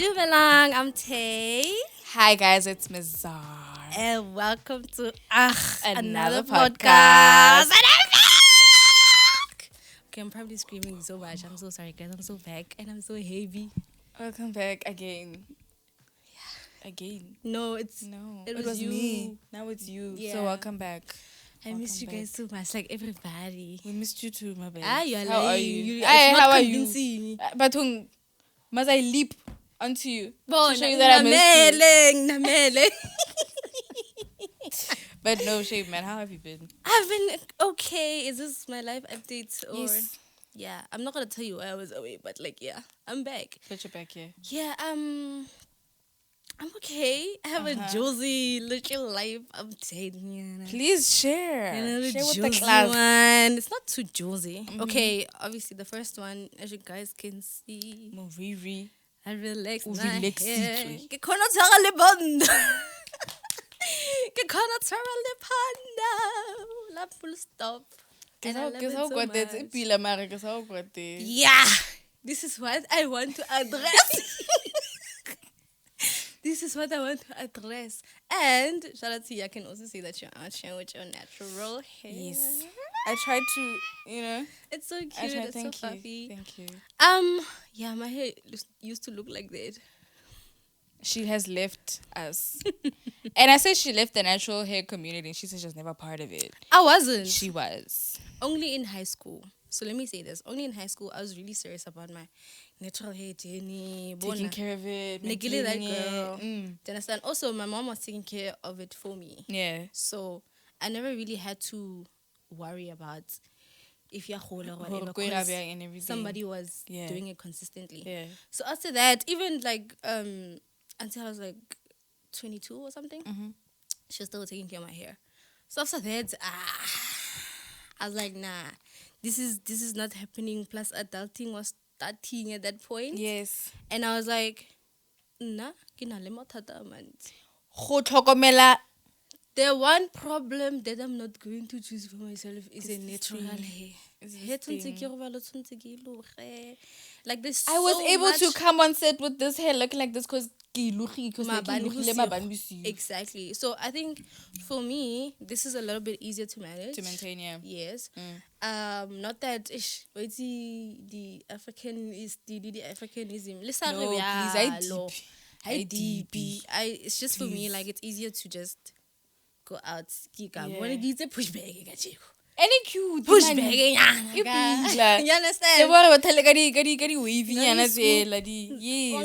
Dumelang, I'm Tay. Hi guys, it's Mazar. And welcome to Another podcast. podcast. And I'm back! Okay, I'm probably screaming so much. I'm so sorry, guys. I'm so back and I'm so heavy. Welcome back again. Again. No, No, it it was was you. me. Now it's you. Yeah. So welcome back. I missed you Welcome guys so much, like everybody. We missed you too, my baby. You're How are lying. you? It's not how are you? convincing. But must I leap onto you Bon, to show you that I missed you? namele. But no shame, man. How have you been? I've been okay. Is this my life update or? Yes. Yeah, I'm not gonna tell you why I was away, but like, yeah, I'm back. Put your back here. Yeah, I'm okay. I have a Josie little life update. Yeah. Please share. Share with the Josie class. one. It's not too Josie. Okay, obviously the first one, as you guys can see, Moviri. I relax O my relaxitswe. hair. Ke khona ho tshwara le bond. Ke khona ho tshwara le panda. La full stop. And I love it so much. Yeah, this is what I want to address. This is what I want to address. And shout out to you. I can also see that you're out here with your natural hair. Yes. I tried to, It's so cute. I tried. It's Thank so you. fluffy. Thank you. Yeah, my hair used to look like that. She has left us. And I said she left the natural hair community and she said she was never part of it. I wasn't. She was. Only in high school. So let me say this. Only in high school, I was really serious about my natural hair journey. Taking care of it. Negili that maintaining it. girl. Do you understand? Also, my mom was taking care of it for me. Yeah. So I never really had to worry about if you're whole or whatever. Going 'cause and everything. somebody was Yeah. doing it consistently. Yeah. So after that, even like until I was like 22 or something, she was still taking care of my hair. So after that, I was like, nah, this is not happening. Plus, adulting was starting at that point. Yes. And I was like, nah, ke na le mathata a mantsi. Go tlhokomela. The one problem that I'm not going to choose for myself is a natural thing. hair. It's this Hair tshwantse thing. ke robala, tshwantse ke loge. Like this. I was able to come on set with this hair looking like this because Exactly. So I think for me, this is a little bit easier to manage. To maintain, yeah. Yes. Not that the African is the Africanism. No, please, I deep. It's just for me, like it's easier to just go out. Push back. Any cute. Push man. back. You You understand? wavy. Nice Yes.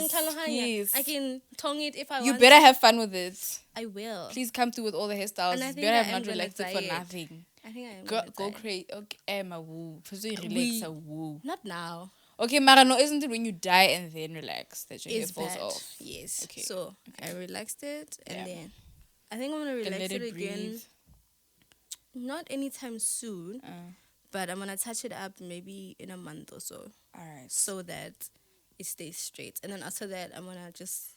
I can tongue it if I want. You better have fun with it. I will. Please come through with all the hairstyles. And I You think better I have am not gonna relaxed it dye for it. nothing. I think I am. Go gonna dye. crazy. Okay, woo. First you relax a woo. Not now. Okay, Marano, isn't it when you die and then relax that your hair It's falls bad. off? Yes. Okay. So I relaxed it, and Yeah. then I think I'm gonna Then relax let it it again. breathe. Not anytime soon, Uh, but I'm gonna touch it up maybe in a month or so, all right. so that it stays straight. And then after that, I'm gonna just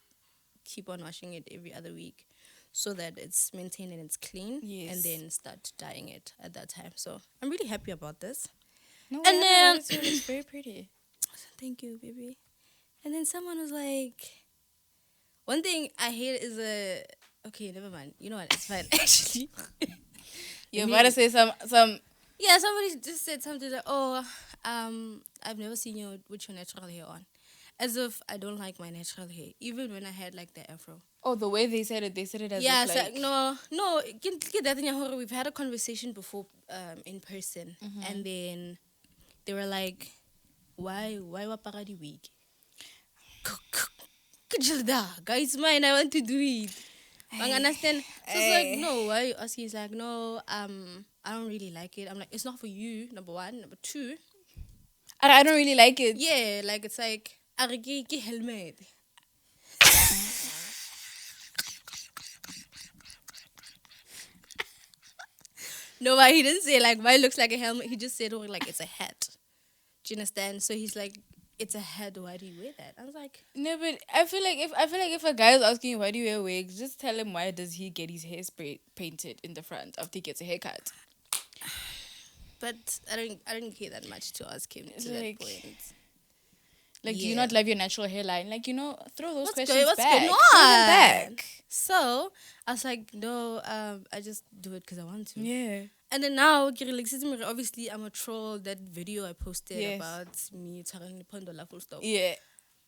keep on washing it every other week, so that it's maintained and it's clean. Yes. And then start dyeing it at that time. So I'm really happy about this. No, And then- it's very pretty. Thank you, baby. And then someone was like, one thing I hate is okay, never mind. You know what? It's fine, actually. You're about to say some. Yeah, somebody just said something like, oh, I've never seen you with your natural hair on. As if I don't like my natural hair, even when I had like the afro. Oh, the way they said it as Yeah, if, so, like, no, get that in your horror. We've had a conversation before in person. And then they were like, why wapara di wig? Guys, mine, I want to do it. I understand. So it's like, no, why are you asking? It's like, no, I don't really like it. I'm like, it's not for you, number one. Number two, I don't really like it. yeah, like it's like, ke helmet. No, but he didn't say like why it looks like a helmet. He just said oh, like it's a hat. Do you understand? So he's like, it's a hat. Why do you wear that? I was like, No, but I feel like if a guy is asking you why do you wear wigs, just tell him why does he get his hair spray painted in the front after he gets a haircut. but I didn't care that much to ask him to Like- that point. Like, do you Yeah. not love your natural hairline? Like, throw those What's questions what's back. going Throw them on? back. So I was like, no, I just do it because I want to. Yeah. And then now, obviously, I'm a troll. That video I posted Yes. about me telling Pondola full stop. Yeah.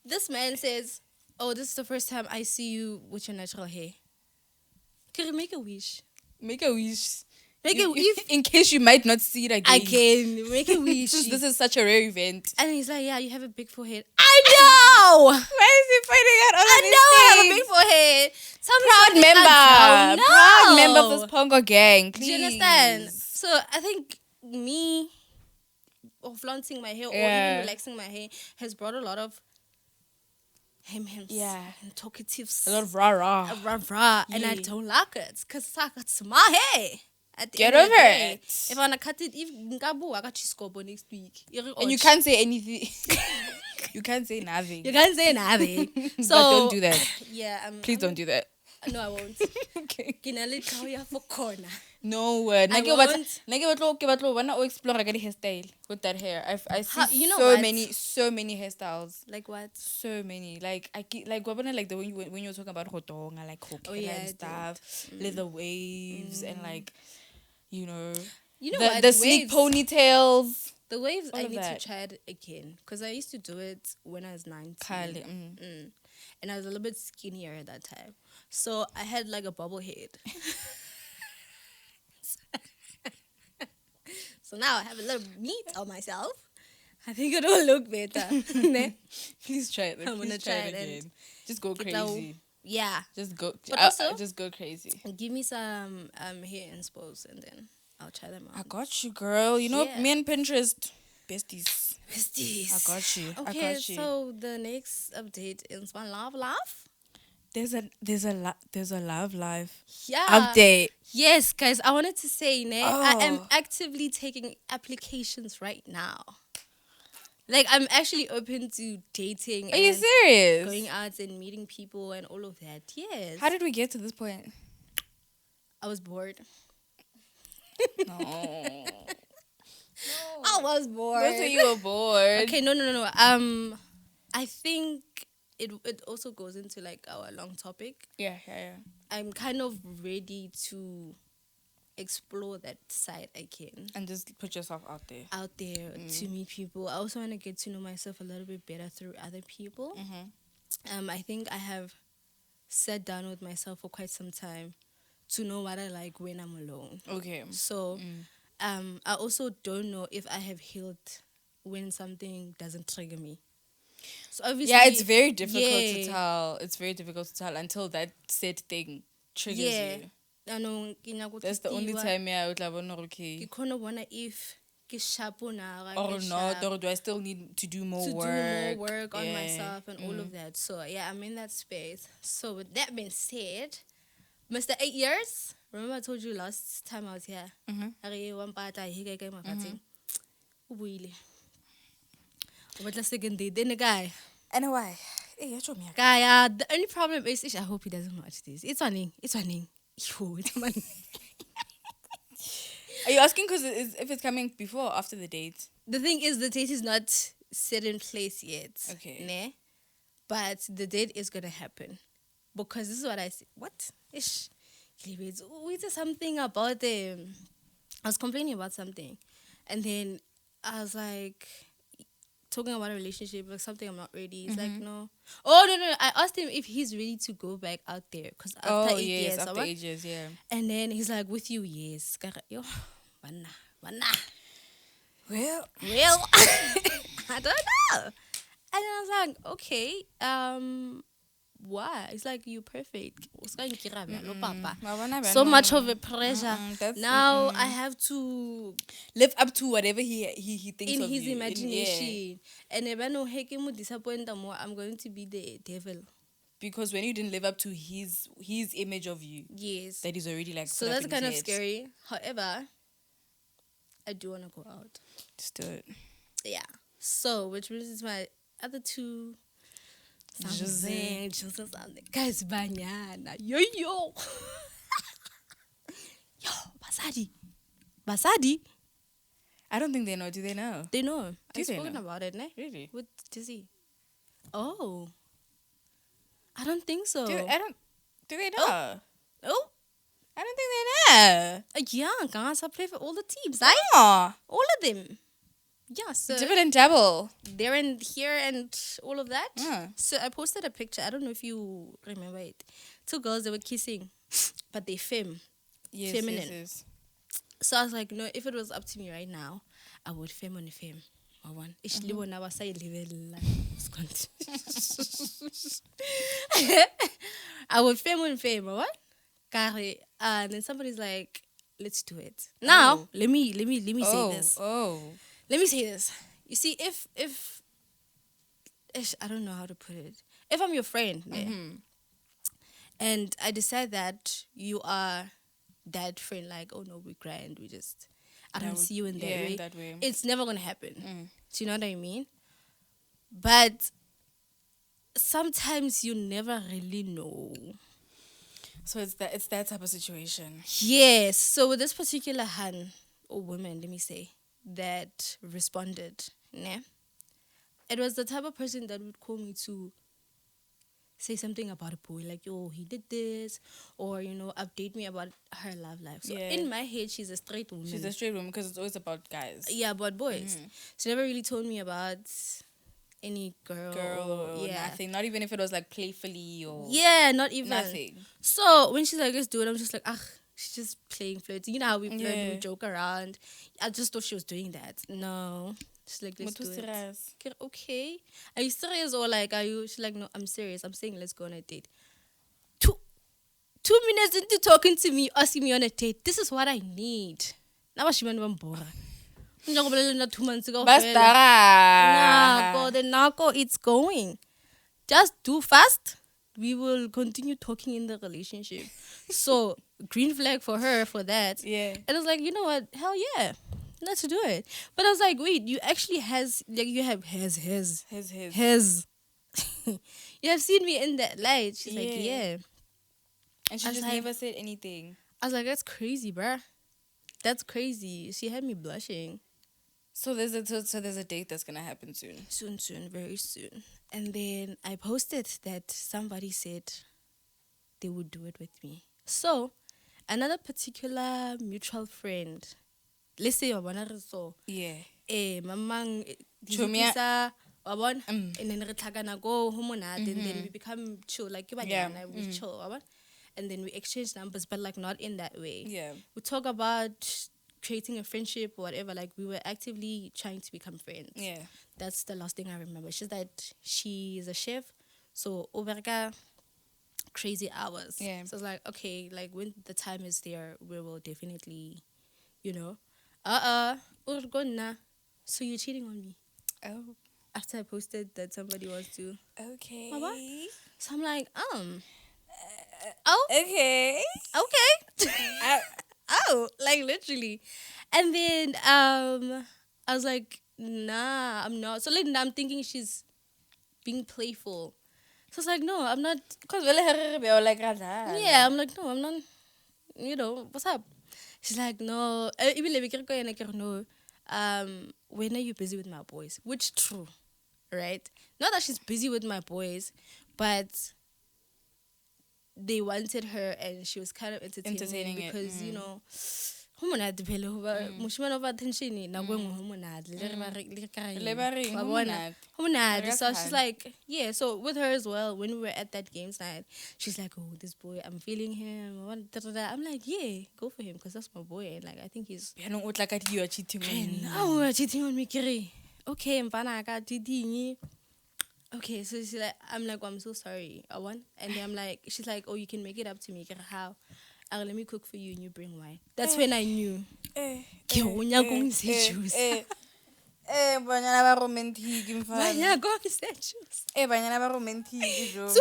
This man says, "Oh, this is the first time I see you with your natural hair. Kiri, make a wish. Make a wish. Make a if In case you might not see it again. I can make a wish." Since this is such a rare event. And he's like, "Yeah, you have a big forehead." I know. Why is he pointing out all I of these know I have a things? big forehead. Tell me Proud something I member. don't Proud know. member of this Pongo gang. Please. Do you understand? So I think me or flaunting my hair or Yeah. even relaxing my hair has brought a lot of hems Yeah. and talkatives. A lot of rah-rah. Rah, and I Yeah. don't like it because it's my hair. At the Get end of the over day, it. If I wanna cut it, if Ngabu, I got Chiscobo next week. And you can't say anything. You can't say nothing. You can't say nothing. So But don't do that. Yeah, Please don't do that. No, I won't. Okay. Kinale kaya for corner. No word. I won't. Wanna explore like hairstyle with that hair. I see You know so what? many hairstyles. Like what? So many. Like like the when you're talking about hotonga, like Oh, yeah, and I stuff, leather waves and like You know the what? sleek Waves. ponytails. The waves, All I of need that. to try it again because I used to do it when I was 19. Kylie. And I was a little bit skinnier at that time. So I had like a bubble head. So now I have a little meat on myself. I think it will look better. Ne? Please try it. I'm Please gonna try try it it again. Just go Get out. crazy. Yeah. Just go. But also- just go crazy. Give me some hair inspos and then I'll try them I out. got you, girl. You know, Yeah. me and Pinterest besties. Besties. I got you. I Okay, got you. so the next update is one love. There's a love life Yeah. update. Yes, guys, I wanted to say, I am Oh. actively taking applications right now. Like, I'm actually open to dating Are you and serious? going out and meeting people and all of that. Yes. How did we get to this point? I was bored. No. I was bored. That's when you were bored. Okay, no. I think it also goes into like our long topic. Yeah. I'm kind of ready to explore that side again. And just put yourself out there. Out there to meet people. I also want to get to know myself a little bit better through other people. I think I have sat down with myself for quite some time to know what I like when I'm alone. Okay. So, I also don't know if I have healed when something doesn't trigger me. So obviously, Yeah, it's very difficult to yeah. tell. It's very difficult to tell until that said thing triggers Yeah. you. I know. That's the only time I would okay. You kind of wonder if ke sharp na, Or ke not, sharp or do I still need to do more to work? do more work on Yeah. myself and all of that. So yeah, I'm in that space. So with that being said, Mr. 8 years. Remember I told you last time I was here. Are one part I hear guy mafatsing. Ubuile. What the second day? Then the guy. Anyway, hey, you me. Guy, the only problem is I hope he doesn't watch this. It's running. Yo, it's running. Are you asking because if it's coming before or after the date? The thing is, the date is not set in place yet. Okay. Ne? But the date is going to happen. Because this is what I see. What? Ish. It's something about them. I was complaining about something. And then I was like, talking about a relationship, like something I'm not ready. He's like, no. Oh, no. I asked him if he's ready to go back out there. Because after 8 years. After 8 years, yeah. And then he's like, with you, yes. Yo, wanna. Well, I don't know. And then I was like, okay, why? It's like, you're perfect. So much of a pressure. Now I have to live up to whatever he thinks in of his you. imagination. And if I know he can disappoint more, I'm going to be the devil. Because when you didn't live up to his image of you, Yes. that is already like So put up that's in kind his of head. scary. However, I do want to go out. Just do it. Yeah. So, which brings my other two. Something. Guys, banyana. Yo. Yo, Basadi. I don't think they know. Do they know? They know. Do I've they spoken know? about it, ne? Really? With Dizzy. Oh, I don't think so. Do they know? Oh, I don't think they know. yeah, guys, I play for all the teams. Oh, All of them. Yeah, so dividend double. they're in here and all of that. Mm. So I posted a picture. I don't know if you remember it. Two girls, they were kissing, but they feminine. Yes. So I was like, no, if it was up to me right now, I would fem on a fem. Actually, when I was saying I would fem on fem. What? And then somebody's like, let's do it now. Let me say this. Let me say this. You see, if I don't know how to put it. If I'm your friend, and I decide that you are that friend, like, oh no, we grind, I don't see you in that way. It's never gonna happen. Do you know what I mean? But sometimes you never really know. So it's that type of situation. Yes. So with this particular hun or woman, let me say, that responded, né? It was the type of person that would call me to say something about a boy, like, yo, he did this, or, update me about her love life. So in my head, she's a straight woman. She's a straight woman because it's always about guys. Yeah, about boys. She never really told me about any girl or nothing. Not even if it was like playfully or not even nothing. So when she's like, let's do it, I'm just like, she's just playing flirting. You know how we flirt, we joke around. I just thought she was doing that. No. She's like, let's do it. Okay. Are you serious or like are you? She's like, no, I'm serious. I'm saying let's go on a date. 2 minutes into talking to me, asking me on a date. This is what I need. Now she went 2 months ago. Nako, it's going. Just do fast. We will continue talking in the relationship. So green flag for her for that. Yeah. And I was like, you know what? Hell yeah. Let's do it. But I was like, wait, you actually you have his. You have seen me in that light. She's like, yeah. And she just never said anything. I was like, that's crazy, bruh. That's crazy. She had me blushing. So there's a date that's gonna happen soon. Soon, very soon. And then I posted that somebody said they would do it with me. So another particular mutual friend, let's say so mamang and then re go and then we become chill, like we chill, and then we exchange numbers, but like not in that way. Yeah, we talk about creating a friendship or whatever. Like we were actively trying to become friends. Yeah, that's the last thing I remember. She's that she is a chef, so over crazy hours. Yeah, so it's like, okay, like when the time is there, we will definitely, so you're cheating on me. Oh, after I posted that somebody wants to. Okay. Mama? So I'm like, okay. Like literally. And then I was like, nah, I'm not. So like I'm thinking she's being playful. So it's like, no, I'm not. Because like, yeah, I'm like, no, I'm not. What's up? She's like, no. No. When are you busy with my boys? Which true, right? Not that she's busy with my boys, but they wanted her and she was kind of entertaining because so she's like, yeah. So with her as well, when we were at that games night, she's like, oh, this boy, I'm feeling him. I'm like, yeah, go for him because that's my boy, and like I think he's you are cheating on me. Oh, you're cheating on me, Kiri. Okay, okay, so she's like, I'm like, I'm so sorry. And then I'm like, she's like, oh, you can make it up to me. How? Let me cook for you and you bring wine. That's when I knew. Too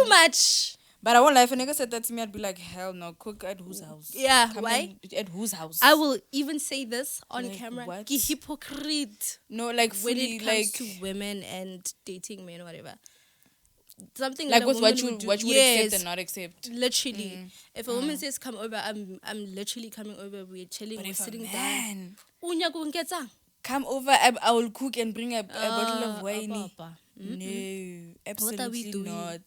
much. But I won't lie, if a nigga said that to me, I'd be like, hell no, cook at whose house? Yeah, Come why? At whose house? I will even say this on like, camera. What? Hypocrite. No, like when fully, it comes like to women and dating men or whatever. Something like that with what you would accept and not accept. Literally. If a woman says come over, I'm literally coming over, we're chilling, we're sitting down. come over, I will cook and bring a bottle of wine. Papa. No, What are we absolutely doing? not.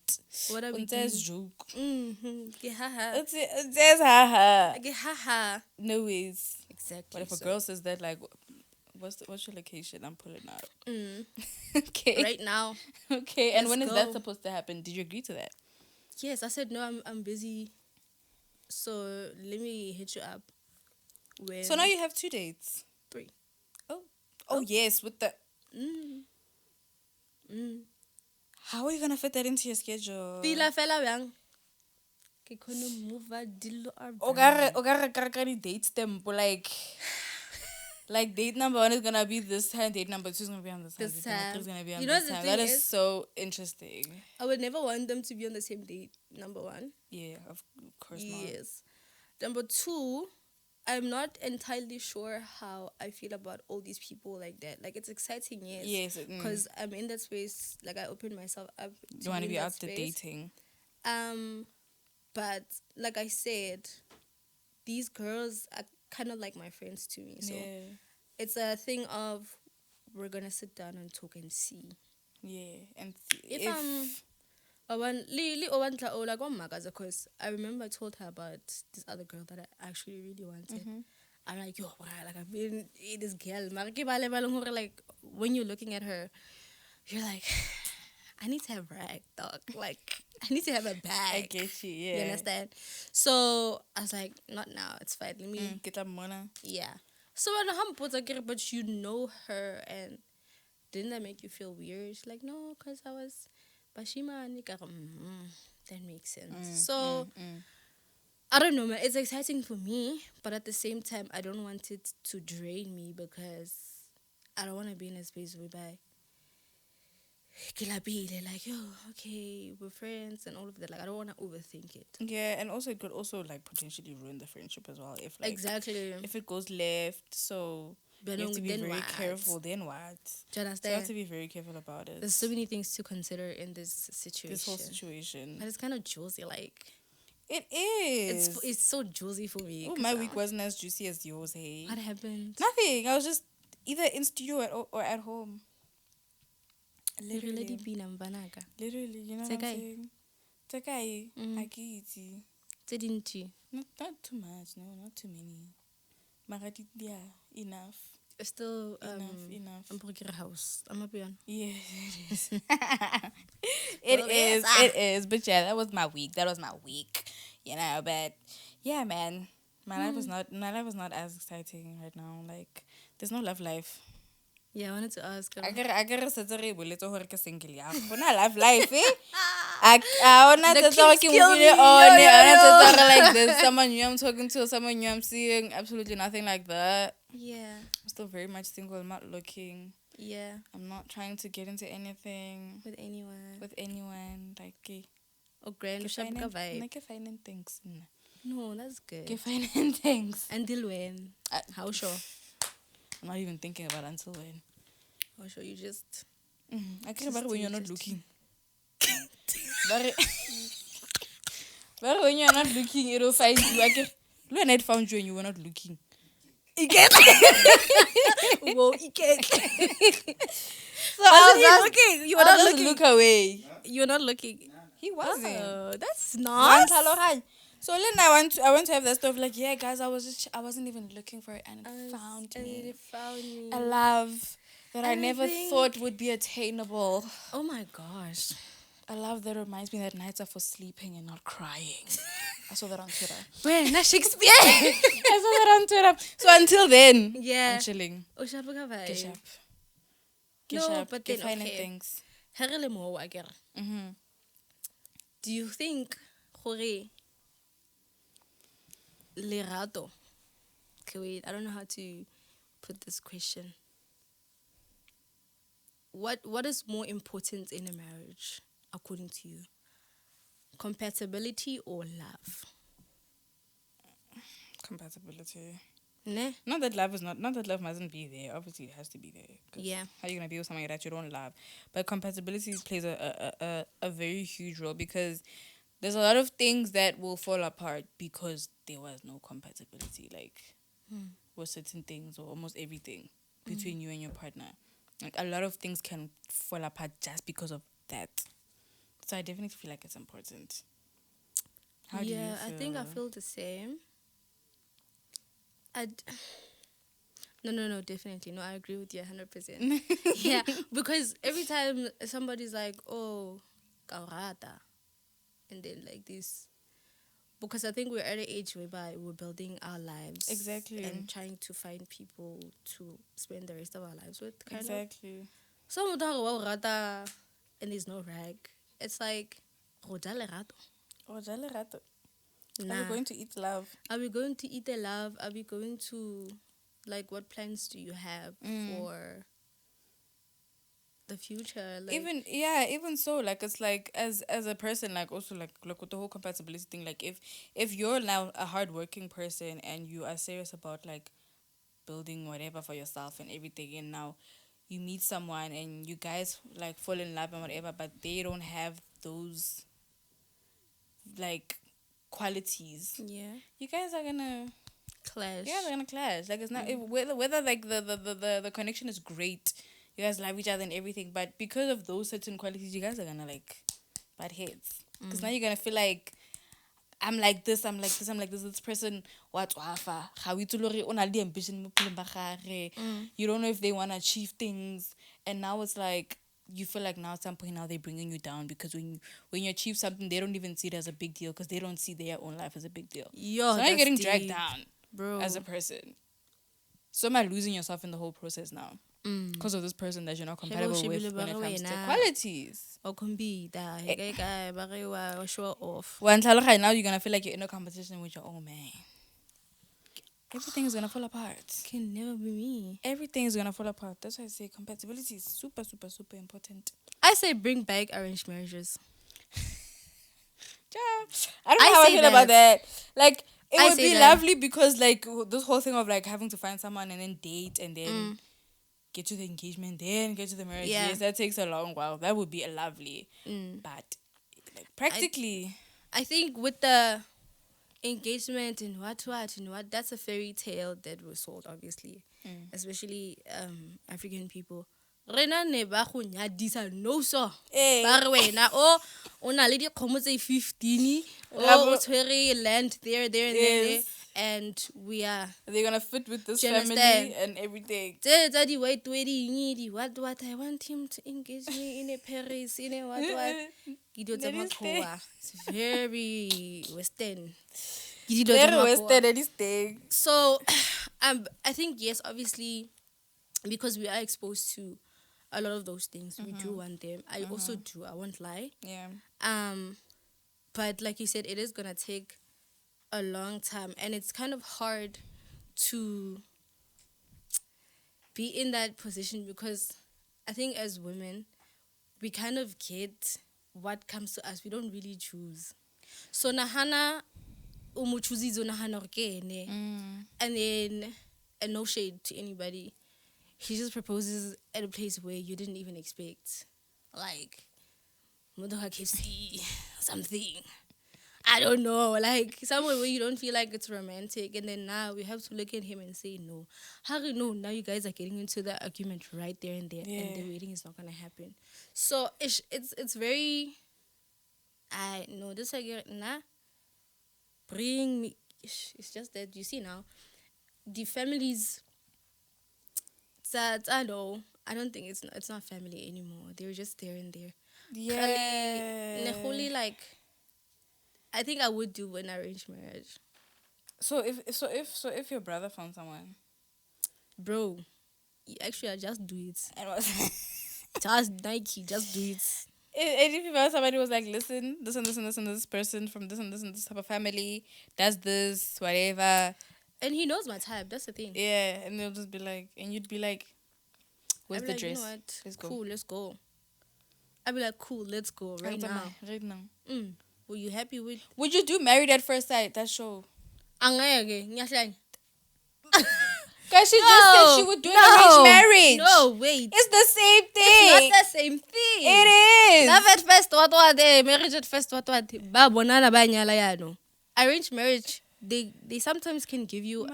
What are we Unsays doing? joke. Haha. It says haha. Haha. No ways. Exactly. But if a girl says that, like, what's your location? I'm pulling out. Mm. Okay. Right now. Okay. And Let's when is go. that supposed to happen? Did you agree to that? Yes, I said no. I'm busy. So let me hit you up. When So now you have 2 dates. 3. Oh yes, with the. How are you gonna fit that into your schedule? Pila fela bjang. Ke kgone move a dillo are Ogara date stamp like date number 1 is gonna be this time, date number 2 is gonna be on this time, This date number 3 time. is gonna be on You know this the time. thing That is is- so interesting. I would never want them to be on the same date. Number 1. Yeah, of course not. Yes. Number 2, I'm not entirely sure how I feel about all these people like that. Like, it's exciting, yes. Yes, Because I'm in that space. Like, I opened myself up. You want to in be that out there space. dating. But like I said, these girls are kind of like my friends to me. So Yeah, it's a thing of we're gonna sit down and talk and see. yeah, and If because I remember I told her about this other girl that I actually really wanted. I'm like, yo, like I've been this girl. Like when you're looking at her, you're like, I need to have rag, dog. Like I need to have a bag. I get you. Yeah, You understand? So I was like, not now. It's fine. Let me. Get that money. Yeah. So when I'm but you know her, and didn't that make you feel weird? She's like, no, because I was Bashima and that makes sense. So I don't know, man. It's exciting for me, but at the same time, I don't want it to drain me because I don't want to be in a space whereby like, yo, okay, we're friends and all of that. Like, I don't want to overthink it. Yeah, and also it could also like potentially ruin the friendship as well if like Exactly. if it goes left. So But you have to be then very what? careful. Then what? Do you So you understand? have to be very careful about it. There's so many things to consider in this situation. This whole situation. But it's kind of juicy. Like, It is. it's so juicy for me. Oh, 'cause my week wasn't as juicy as yours, hey. What happened? Nothing. I was just either in studio or at home. Literally, you know what I'm saying? Tekai, akiti. Not too much, no, not too many. Marati, yeah, enough. Still, Enough. I'm working a house. I'm up here. Yes, it is. It is. But yeah, that was my week. You know, but yeah, man. My life is not as exciting right now. Like, there's no love life. Yeah, I wanted to ask. I gotta set a rebel. Let's go to single. Yeah, love life, eh? I wanna The talk kinks kill me. like this. Someone new I'm talking to, someone new I'm seeing. Absolutely nothing like that. Yeah. I'm still very much single. I'm not looking. Yeah. I'm not trying to get into anything With anyone. Like, Or grand vibe. Like, finding things. No, that's good. Get finding things. Until when? How sure? I'm not even thinking about until when. How sure you just. I care about when you're not looking. But when you're not looking, it'll find you. When I found you and you were not looking. Whoa, you can't. So I was looking. You were were not just looking. look away. You're not looking. He wasn't. Oh, that's not. So then I want to have that stuff like, yeah, guys, I wasn't even looking for it and it found And me. it found me. A love that I And I never think- thought would be attainable. Oh my gosh. A love that reminds me that nights are for sleeping and not crying. I saw that on Twitter. Where? Not Shakespeare. I saw that on Twitter. So until then, Yeah. I'm chilling. Oh, Shabuka vibe. Get sharp. No, but Get then, finding okay. things. Herele mo wa kere. Do you think gore lerato? Okay, wait. I don't know how to put this question. What is more important in a marriage, according to you? Compatibility or love? Compatibility. Ne? Not that love mustn't be there. Obviously, it has to be there. 'Cause Yeah. how are you gonna be with somebody that you don't love? But compatibility plays a very huge role because there's a lot of things that will fall apart because there was no compatibility. Like with certain things or almost everything. between you and your partner. Like, a lot of things can fall apart just because of that. So I definitely feel like it's important. How do you feel? I think I feel the same. No, definitely. No, I agree with you 100%. Yeah, because every time somebody's like, oh, kaurata, and then like this, because I think we're at an age whereby we're building our lives. Exactly. And trying to find people to spend the rest of our lives with, kind exactly. of. So, and there's no rag. It's like, Nah. Are we going to eat love? Are we going to eat the love? Are we going to, like, what plans do you have for the future? Like, even so, like, it's like, as a person, like, also like with the whole compatibility thing, like, if you're now a hardworking person and you are serious about like building whatever for yourself and everything, and now you meet someone and you guys like fall in love and whatever, but they don't have those like qualities, you guys are gonna clash. Yeah, they're gonna clash. Like, it's not whether like the connection is great, you guys love each other and everything, but because of those certain qualities, you guys are gonna like butt heads. Because now you're gonna feel like, I'm like this. This person, what wafa? How we ambition. You don't know if they wanna achieve things, and now it's like you feel like now at some point now they're bringing you down, because when you achieve something, they don't even see it as a big deal, because they don't see their own life as a big deal. So now you're getting dragged down, bro, as a person. So am I losing yourself in the whole process now? Because of this person that you're not compatible with when it comes to qualities. Or show off. Now you're gonna feel like you're in a competition with your own man. Everything is gonna fall apart. Can never be me. Everything is gonna fall apart. That's why I say compatibility is super, super, super important. I say bring back arranged marriages. I don't know how I feel about that. Like, it would be lovely, because like this whole thing of like having to find someone and then date and then get to the engagement, then get to the marriage. Yes, that takes a long while. That would be a lovely. But like, practically, I think with the engagement and what, that's a fairy tale that was sold, obviously. Especially African people. Rena ne ba go nyadisa no so ba re wena o na le dikgomo tse 15 o tshwere land there, and we are, they're gonna fit with this family and everything. Tsa di white wedding, di what I want him to engage me in a Paris, in a what it's very western. Very western and this thing. So I think, yes, obviously, because we are exposed to a lot of those things, we do want them. I also do. I won't lie. Yeah. But like you said, it is gonna take a long time, and it's kind of hard to be in that position, because I think as women, we kind of get what comes to us. We don't really choose. So nahana umuchuzizo nahana orkene, and then, and no shade to anybody, he just proposes at a place where you didn't even expect, like Modoha KFC, something. I don't know, like somewhere where you don't feel like it's romantic, and then now we have to look at him and say no. How do you know? Now you guys are getting into the argument right there and there, and the wedding is not gonna happen. So it's very, I know this again. Bring me. It's just that you see now, the families. That I know. I don't think it's not family anymore. They're just there and there. Yeah. Like, I think I would do an arranged marriage. So if your brother found someone, bro, actually I just do it. Just Nike, just do it. And if you found somebody who was like, listen, this and this person from this and this type of family does this, whatever. And he knows my type. That's the thing. Yeah, and they'll just be like, and you'd be like, "Where's the dress? You know what? Let's go. Cool, let's go." I'd be like, "Cool, let's go right now." Right now. Were you happy with? Would you do Married at First Sight? That show. Guys, she just said she would do an arranged marriage. No, wait. It's the same thing. It's not the same thing. It is. Love at first, what? Marriage at first, what? Ba bonana ba nyala yano. Arranged marriage, they sometimes can give you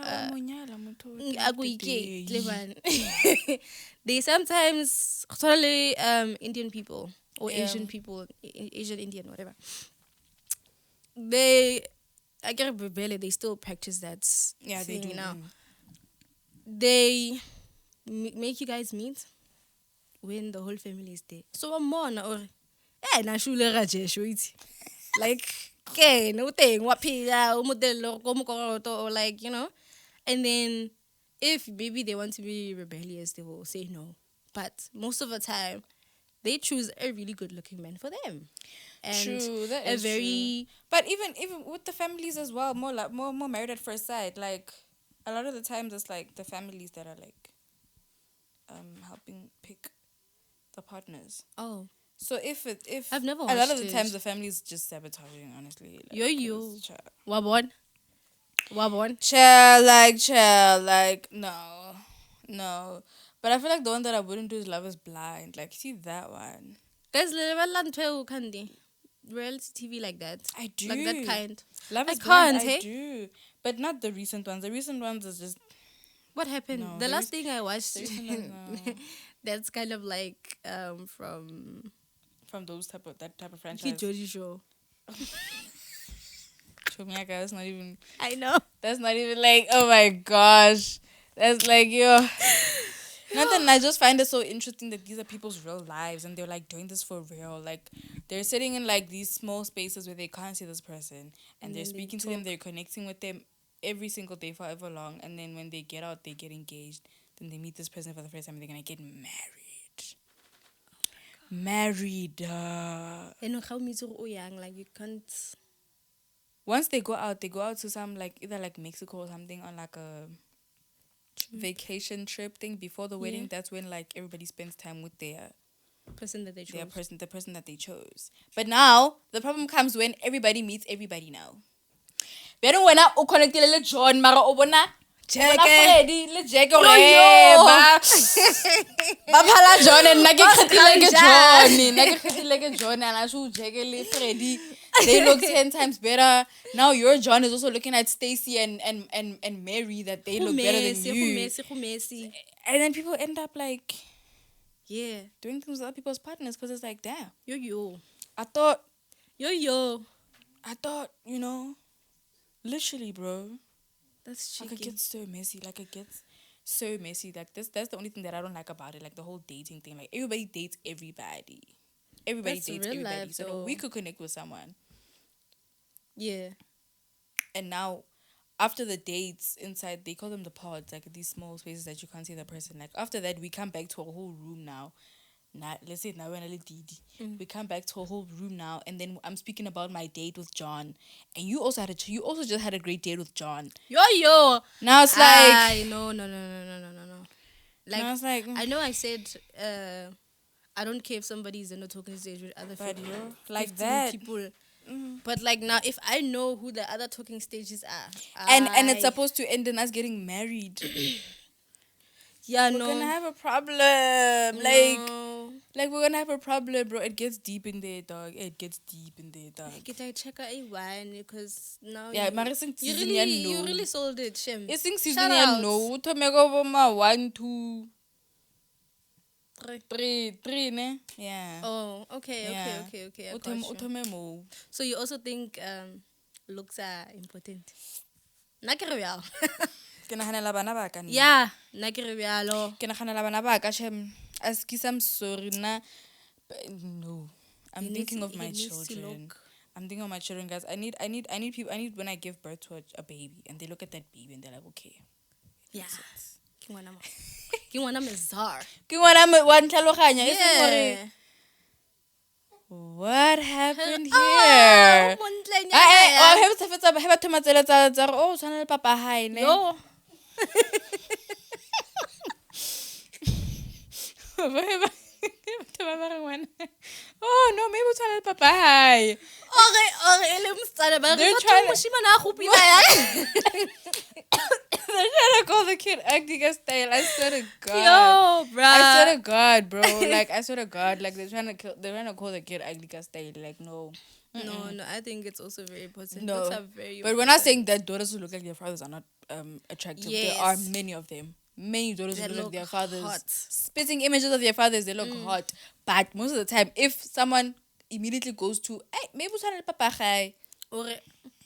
they sometimes totally Indian people or Asian people, Asian Indian, whatever. They I get rebellion, they still practice that they do now. They make you guys meet when the whole family is there. So I'm more or like okay, no thing, what or like, you know. And then if maybe they want to be rebellious, they will say no. But most of the time, they choose a really good looking man for them. And true, that a is very true. But even with the families as well, more married at first sight. Like a lot of the times, it's like the families that are like helping pick the partners. oh. So if I've never a lot watched of the it. times the family's just sabotaging, honestly. Like, Yo. Wabon. Chill, like no. But I feel like the one that I wouldn't do is Love Is Blind. Like, see that one. There's reality TV like that. I do. Like that kind. Love I Is Blind, can't, I hey? do. But not the recent ones. The recent ones is just... What happened? No, the last thing I watched, the recent ones, no. that's kind of like from that type of franchise. Joji show. That's not even... I know. That's not even like, oh my gosh. That's like, yo... Nothing. I just find it so interesting that these are people's real lives and they're like doing this for real. Like they're sitting in like these small spaces where they can't see this person and they're speaking to them, they're connecting with them every single day for however long, and then when they get out they get engaged, then they meet this person for the first time and they're gonna get married. And how me so young, like you can't. Once they go out to some like either like Mexico or something on like a vacation trip thing before the wedding. That's when like everybody spends time with their person that they chose. The person that they chose. But now the problem comes when everybody meets everybody now. Pero when I connect le John mara obona Freddy le Jack ba phala John and nna ke kgethile ke John and I should Jack le Freddy. They look 10 times better. Now your John is also looking at Stacy and Mary that they look better than you. And then people end up like doing things with other people's partners because it's like, damn. I thought, you know, literally, bro. That's cheeky. Like, it gets so messy. Like, that's the only thing that I don't like about it. Like, the whole dating thing. Like, everybody dates everybody. Everybody dates everybody. Life, so no, we could connect with someone. Yeah. And now, after the dates inside, they call them the pods, like these small spaces that you can't see the person. Like, after that, we come back to a whole room now. Let's say now we're in a little Didi. We come back to a whole room now, and then I'm speaking about my date with John, and you also just had a great date with John. Yo. Now it's like no. Like, now it's like I know I said I don't care if somebody's in a talking stage with other people, like that people. But like now, if I know who the other talking stages are, and it's supposed to end in us getting married. We're gonna have a problem. Like we're gonna have a problem, bro. It gets deep in there, dog. Get I check out A1 because now you really sold it, Shem. It's in season no. Tomego 1, 2, 3, ne? Yeah. Oh, okay. So you also think looks are important? Nakereal. Ke naganela bana ba ka nna. Yeah, nna ke re bjalo. Ke naganela bana ba ka shem. I'm sorry na. No. I'm thinking of my children. I'm thinking of my children, guys. I need people. I need when I give birth to a baby and they look at that baby and they're like, okay. Yeah. Ke ngwana mezar. Ke ngwana wa ntlhaloganya e seng gore what happened here? I have to matsela tsa oh tshwana le papa hae ne. Yo. Oh no, maybe tshwana le papa hae. Okay, ele msana ba re batho moshimana a gopila ya. trying to call the kid acting a style. I swear to God. Yo, bruh. I swear to God, bro. Like, I swear to God. Like, they're trying to call the kid acting a style. Like, no. No, I think it's also very important. No. Looks are very But important. we're not saying that daughters who look like their fathers are not attractive. There are Yes. many of them. Many daughters That who look like their fathers. hot. Spitting images of their fathers, they look hot. But most of the time, if someone immediately goes to, hey, maybe it's papa hi. Or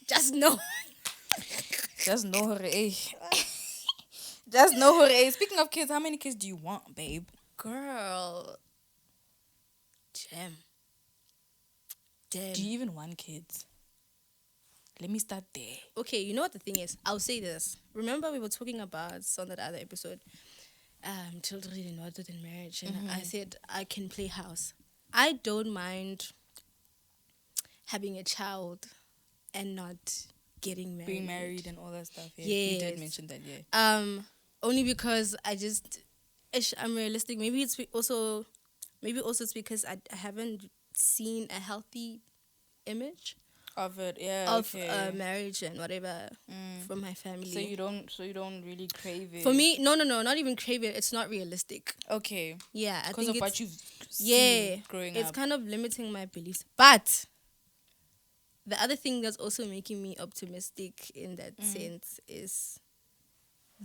just know. Just know her, eh? Just know her, eh? Speaking of kids, how many kids do you want, babe? Girl. Damn. Do you even want kids? Let me start there. Okay, you know what the thing is? I'll say this. Remember we were talking about on that other episode, children and other than marriage, and I said I can play house. I don't mind having a child and not getting married. Being married and all that stuff. Yeah. Yes. You did mention that, yeah. Only because I'm realistic. Maybe it's also it's because I haven't seen a healthy image Of it, yeah. of okay. marriage and whatever from my family. So you don't really crave it. For me, no, not even crave it. It's not realistic. Okay. Yeah, I Because think of what it's you've seen growing it's up. kind of limiting my beliefs. But the other thing that's also making me optimistic in that sense is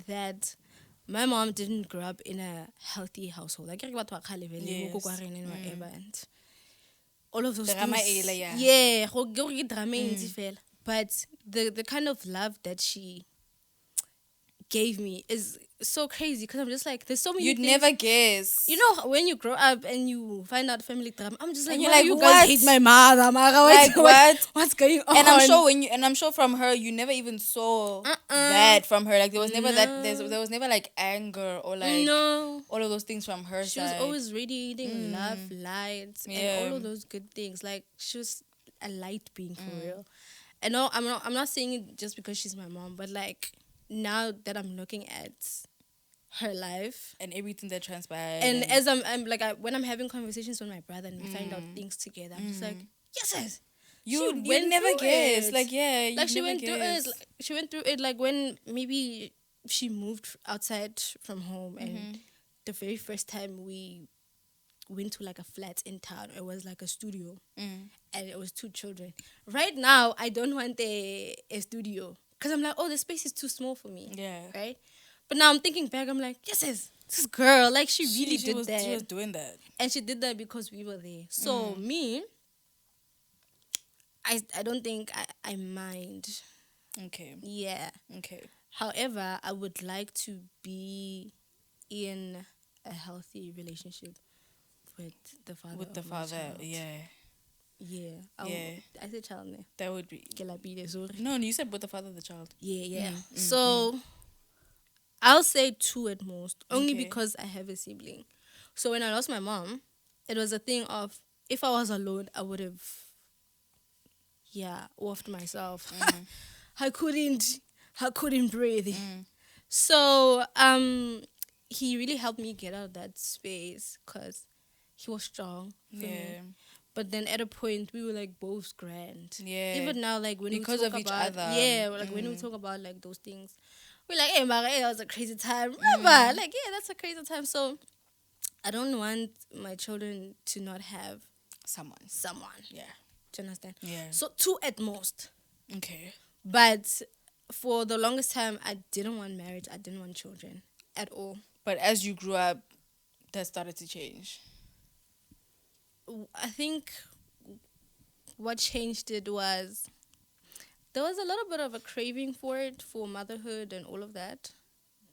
that my mom didn't grow up in a healthy household. Like, yes. And whatever, and all of those Drama things. ela, yeah. Yeah, drama entsi fela. But the kind of love that she gave me is so crazy because I'm just like, there's so many You'd things. never guess. You know, when you grow up and you find out family drama, I'm just like, And you're why like, you what? guys hate my mother, Mara? Like, what? What's going on? And I'm sure from her you never even saw that from her. Like there was never that there was never like anger or like all of those things from her She side. was always radiating love, light, and all of those good things. Like, she was a light being for real. And no, I'm not saying it just because she's my mom, but like now that I'm looking at her life and everything that transpired. and as I'm like when I'm having conversations with my brother and we find out things together, I'm just like, yes. You never guess. Like, yeah, like she went through it. Like, she went through it like when maybe she moved outside from home and the very first time we went to like a flat in town, it was like a studio and it was 2 children. Right now, I don't want a studio because I'm like, oh, the space is too small for me. Yeah. Right? But now I'm thinking back, I'm like, yes, this girl, like she really did that. She was doing that. And she did that because we were there. So me, I don't think I mind. Okay. Yeah. Okay. However, I would like to be in a healthy relationship with the father. With the father, yeah. Yeah. I said child name. That would be. Sorry. No, you said with the father of the child. Yeah. So I'll say 2 at most, only because I have a sibling. So when I lost my mom, it was a thing of if I was alone, I would have, offed myself. I couldn't breathe. So he really helped me get out of that space because he was strong for me. But then at a point we were like both grand. Yeah. Even now, like when because we talk of each about other. Yeah, like when we talk about like those things, we're like, hey Mara, that was a crazy time. Remember? Like, yeah, that's a crazy time. So I don't want my children to not have someone. Yeah. Do you understand? Yeah. So 2 at most. Okay. But for the longest time, I didn't want marriage. I didn't want children at all. But as you grew up, that started to change. I think what changed it was there was a little bit of a craving for it, for motherhood and all of that.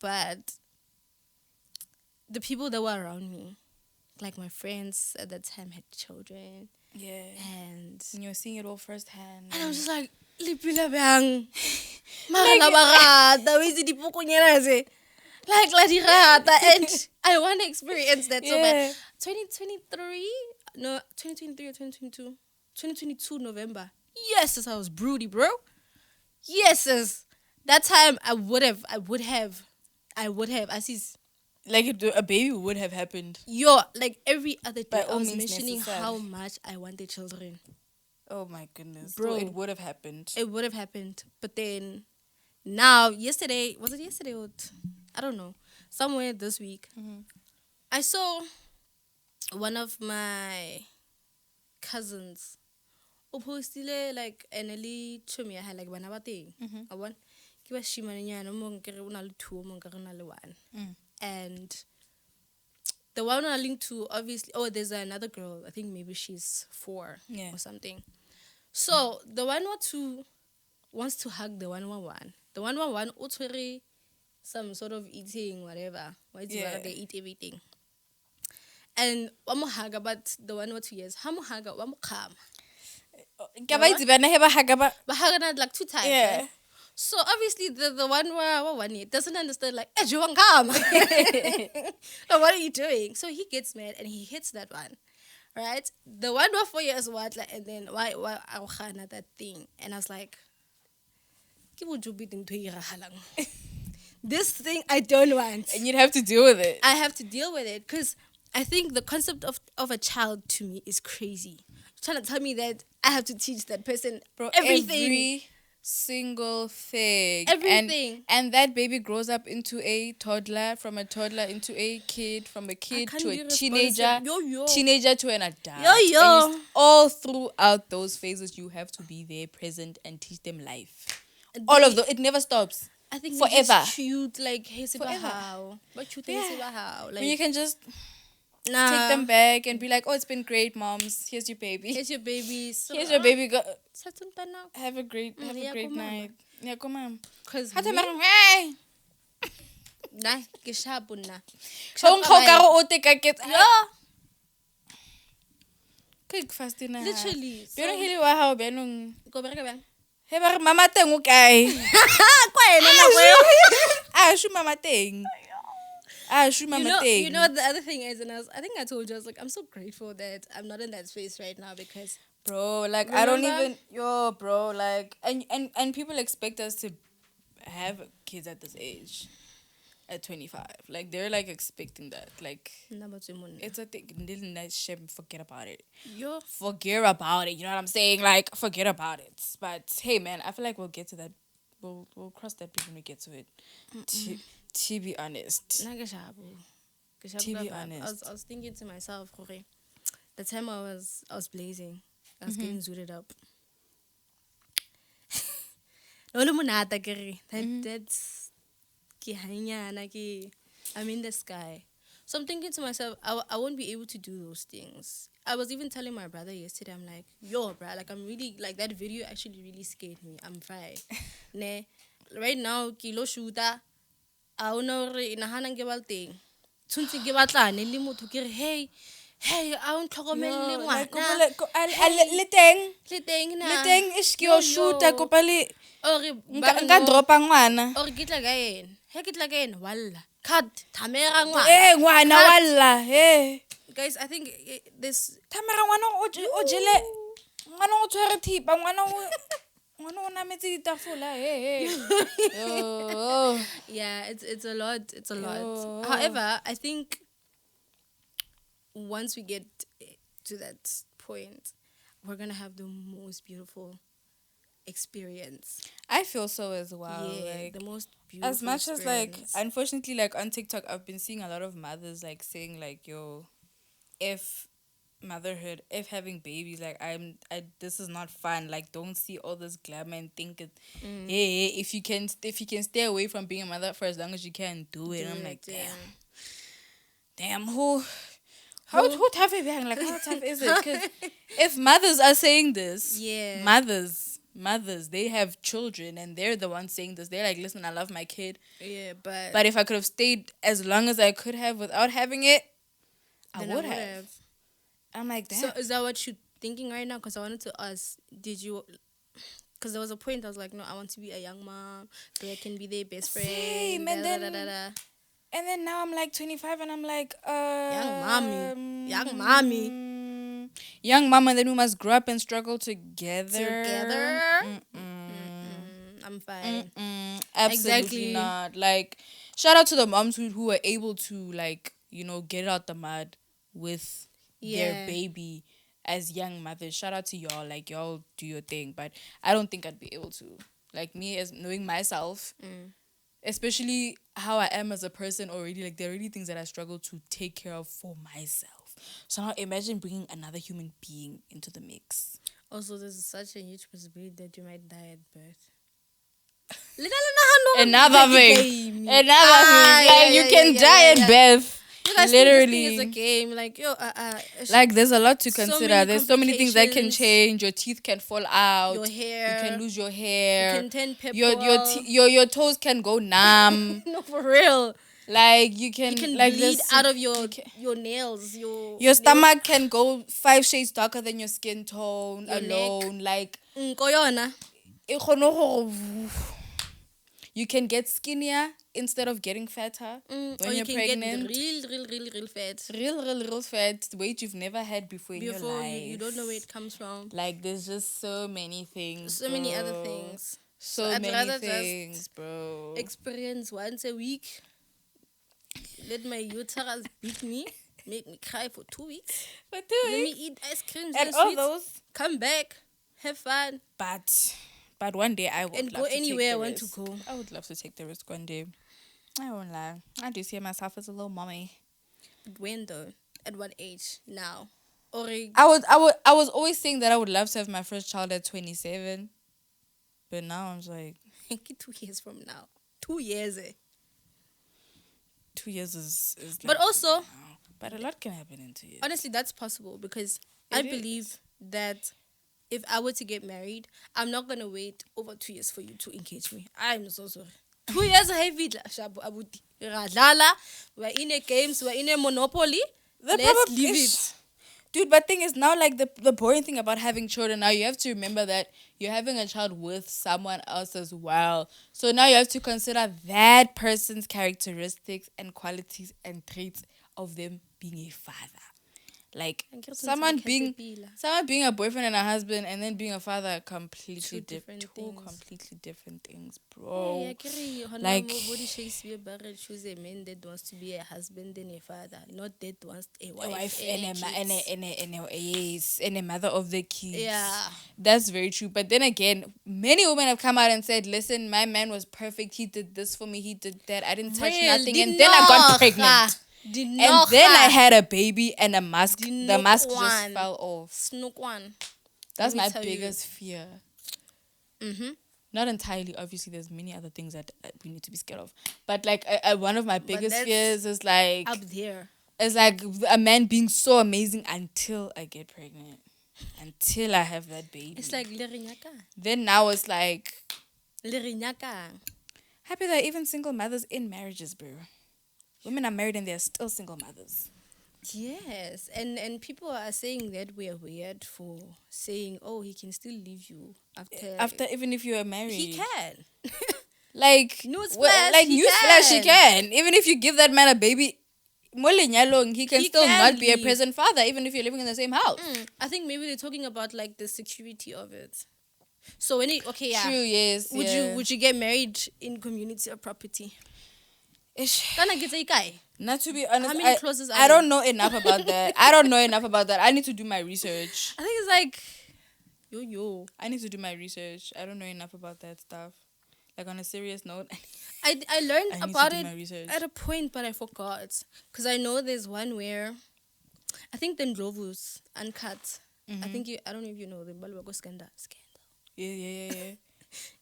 But the people that were around me, like my friends at that time, had children. Yeah. And you're seeing it all firsthand. And I'm just like, lipila bang. Mara barata, we see the pokonyana se. Like la dirata, and I want to experience that so bad. 2023 or 2022. 2022 November. Yes, I was broody, bro. Yes, that time I would have. I see. Like a baby would have happened. Like every other day, I was mentioning necessary. how much I wanted children. Oh my goodness, bro! So it would have happened. It would have happened, but then Now, yesterday, was it yesterday or I don't know, somewhere this week, I saw one of my cousins o postile like an early chumi I had like bana ba teng. I want ke ba shimanenyana mo nkere o na le two mo nkere o na le one. And the one I linked to, obviously, there's another girl. I think maybe she's 4 or something. So the one or two wants to hug the 111. The 111 utwere some sort of eating whatever. They eat everything. And one more hug about the 1 or 2 years. How more hug one more calm. But hug like 2 times. Yeah. Right? So obviously the one where one year doesn't understand like, hey, you want calm. Like, what are you doing? So he gets mad and he hits that one. Right? The one where 4 years what like, and then why that thing? And I was like, this thing I don't want. And you'd have to deal with it. I have to deal with it because I think the concept of a child to me is crazy. You're trying to tell me that I have to teach that person everything. Every single thing. Everything. And that baby grows up into a toddler, from a toddler into a kid, from a kid to a teenager, teenager to an adult. And all throughout those phases, you have to be there, present, and teach them life. All of those. It never stops. I think forever. Cute, like, hey, how? But cute, how? Like, you can just take them back and be like, oh, it's been great, moms. Here's your baby. Here's your baby. So, here's your baby. Have a great night. Yeah, come on. Because literally. Hey, mama teng o kae? Mama teng. You know what the other thing is, and I think I told you, I was like, I'm so grateful that I'm not in that space right now because, bro, like, remember? I don't even, bro, like, and people expect us to have kids at this age, at 25. Like, they're like expecting that. Like, it's a thing. Forget about it. Forget about it. You know what I'm saying? Like, forget about it. But hey, man, I feel like we'll get to that. We'll cross that bridge when we get to it. To be honest. To be honest. I was thinking to myself, the time I was blazing, I was getting zooted up. That's I'm in the sky. So I'm thinking to myself, I won't be able to do those things. I was even telling my brother yesterday, I'm like, yo, bro, like, I'm really, like, that video actually really scared me. I'm fine. Right now, kilo shooter, I don't know, inahanang ke balteng. Tshwantse ke batlane le motho ke re, hey, I don't tlhokomelle ngwana. Le teng is ke o shooter kopa le nka dropa ngwana. Or ke tla ka ena. He ke tla ka ena walla. Cut thamera ngwana. Ngwana walla. Hey. Guys, I think this thamera ngwana o jele ngwana o tshwere thipa ngwana o nametse ditafula. Hey. Yeah, it's a lot. It's a lot. However, I think once we get to that point, we're gonna have the most beautiful experience. I feel so as well. Yeah, like, the most beautiful as much experience. as, like, unfortunately, like, on TikTok, I've been seeing a lot of mothers, like, saying, like, yo, if motherhood, if having babies, like, this is not fun. Like, don't see all this glamour and think it. Hey, if you can stay away from being a mother for as long as you can, do it. And I'm like, damn, how tough is it? Like, how tough is it? Because if mothers are saying this, mothers, they have children and they're the ones saying this. They're like, listen, I love my kid. Yeah, but if I could have stayed as long as I could have without having it, I would have. I'm like, damn. So is that what you're thinking right now? Because I wanted to ask, did you... Because there was a point I was like, no, I want to be a young mom so I can be their best friend. Same, and then now I'm like 25 and I'm like, Young mommy. Young mom, and then we must grow up and struggle together. I'm fine. Absolutely not. Like, shout out to the moms who were able to, like, get it out the mud with their baby as young mothers. Shout out to y'all. Like, y'all do your thing. But I don't think I'd be able to. like me as knowing myself, especially how I am as a person already, like there are already things that I struggle to take care of for myself. So now imagine bringing another human being into the mix. Also, there's such a huge possibility that you might die at birth. Another thing. Like you can die at birth. You guys Literally, think this thing is a game. Like like there's a lot to so consider. many There's so many things that can complications. change. Your teeth can fall out. Your hair. You can lose your hair. You can turn purple. Your toes can go numb. No, for real. Like you can like bleed out of your nails. Your stomach can go 5 shades darker than your skin tone your alone. Neck. Like you can get skinnier instead of getting fatter when or you're you can pregnant. Get real fat. Real fat. Weight you've never had before in your life. You don't know where it comes from. Like there's just so many things. So many other things. So I'd many rather things, just bro. Experience once a week. Let my uterus beat me. Make me cry for 2 weeks. For 2 Let weeks. me eat ice cream And all those. Come back. Have fun. But one day I would and love go to anywhere I take the want risk. to go. I would love to take the risk one day. I won't lie. I do see myself as a little mommy. When though? At what age? Now? Or I was always saying that I would love to have my first child at 27. But now I'm like 2 years from now. 2 years 2 years is like, but also but a lot can happen in 2 years. Honestly, that's possible because I believe that if I were to get married, I'm not gonna wait over 2 years for you to engage me. I'm so sorry. 2 years heavy. We're in a games, we're in a monopoly. Let's leave it. Dude, but thing is now, like the boring thing about having children now, you have to remember that you're having a child with someone else as well. So now you have to consider that person's characteristics and qualities and traits of them being a father. Like someone being a boyfriend and a husband and then being a father are completely different things, bro. Yeah, like choose a man that wants to be a husband and a father, not that wants a wife and a mother of the kids. Yeah, that's very true. But then again, many women have come out and said, "Listen, my man was perfect. He did this for me. He did that. I didn't touch nothing, and then I got pregnant." And then I had a baby and a mask. The mask just fell off. Snook one. That's my biggest fear. Not entirely. Obviously, there's many other things that we need to be scared of. But like one of my biggest fears is like up there. It's like a man being so amazing until I get pregnant, until I have that baby. It's like then now it's like happy that even single mothers in marriages, bro. Women are married and they're still single mothers. Yes, and people are saying that we're weird for saying, oh, he can still leave you after even if you are married. He can. Like newsflash, he can. Even if you give that man a baby, he can still not be a present father, even if you're living in the same house. I think maybe they're talking about like the security of it. So when true, yes. Would you get married in community or property? Not to be honest, how many clauses I don't know enough about that. I need to do my research. I think it's like yo. I need to do my research. I don't know enough about that stuff. Like on a serious note, I learned about it at a point, but I forgot because I know there's one where I think the Ndlovu's uncut. I don't know if you know them, but scandal. Yeah.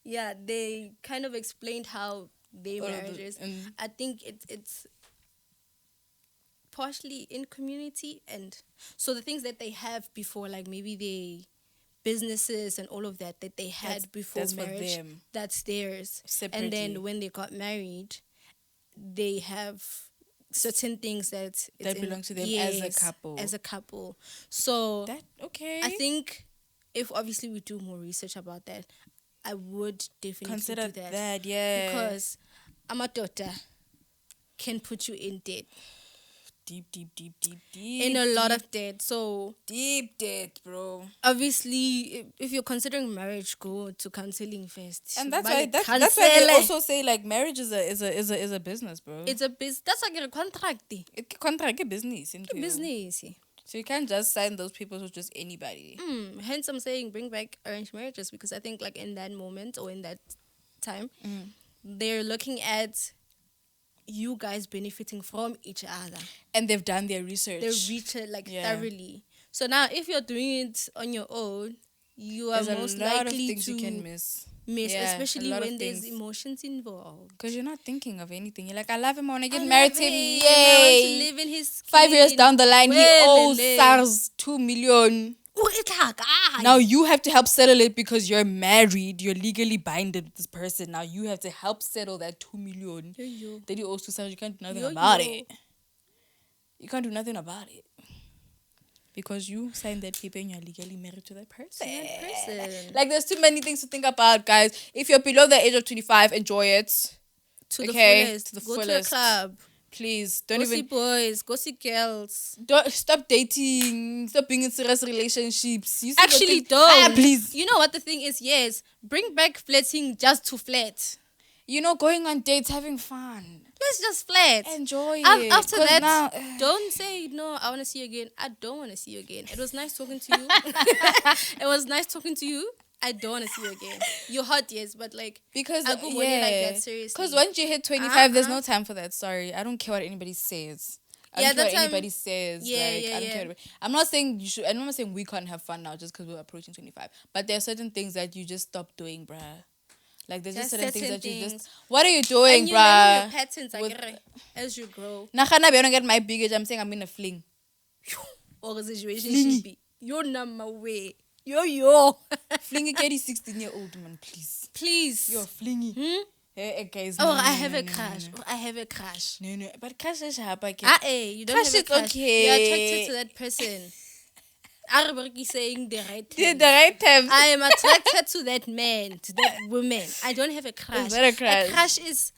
Yeah, they kind of explained how their marriages. I think it's partially in community, and so the things that they have before, like maybe they businesses and all of that they had before marriage, that's theirs. Separately. And then when they got married, they have certain things that belong to them as a couple. So I think if obviously we do more research about that, I would definitely consider do that. Because a daughter can put you in debt. Deep. In a lot of debt. So deep debt, bro. Obviously, if you're considering marriage, go to counseling first. And that's why they also say like marriage is a business, bro. It's a business. That's like a contract. Contract a business. Business. So you can't just sign those papers with just anybody. Hence, I'm saying bring back arranged marriages, because I think like in that moment or in that time, they're looking at you guys benefiting from each other. And they've done their research. They reach it thoroughly. So now, if you're doing it on your own, you are There's most a lot likely of things to you can miss. especially a lot when of there's things. emotions involved. Because you're not thinking of anything. You're like, I love him, I want to get I married love to him. him. I want to Yay! live in his 5 years skin. down the line, he owes Welele. SARS 2 million. Oh, it's like, Now you have to help settle it because you're married. You're legally binded with this person. Now you have to help settle that 2 million Yo. that he owes to SARS. You can't do nothing Yo, about yo. it. You can't do nothing about it. Because you signed that paper and you're legally married to that person. Like, there's too many things to think about, guys. If you're below the age of 25, enjoy it. To the fullest. To the Go fullest. to a club. Please, don't Go even... see boys. Go see girls. Don't stop dating. Stop being in serious relationships. You see Actually, the don't. Please. You know what the thing is? Yes. Bring back flirting just to flirt. You know, going on dates, having fun. Let's just flirt. Enjoy it. After that, now, don't say, no, I want to see you again. I don't want to see you again. It was nice talking to you. It was nice talking to you. I don't want to see you again. You're hot, yes, but like, because I go like that, seriously. Because once you hit 25, there's no time for that. Sorry, I don't care what anybody says. I don't care what anybody says. I don't care. I'm not saying you should. I'm not saying we can't have fun now just because we're approaching 25. But there are certain things that you just stop doing, bruh. Like, there's just certain things that you just... What are you doing, and you bruh? learn your patterns as you grow. Nakhana, I don't get my big age. I'm saying I'm in a fling. Or a situation. Your number way. Yo. Flingy Katie, 16-year-old man, please. Please. You're flingy. Hey, guys. Oh, I have a crush. I have a crush. No. But crush is happy. You don't have a crush. Okay. You're attracted to that person. Araberki saying the right terms. The right terms. I am attracted to that man, to that woman. I don't have a crush. Is that a crush? A crush is...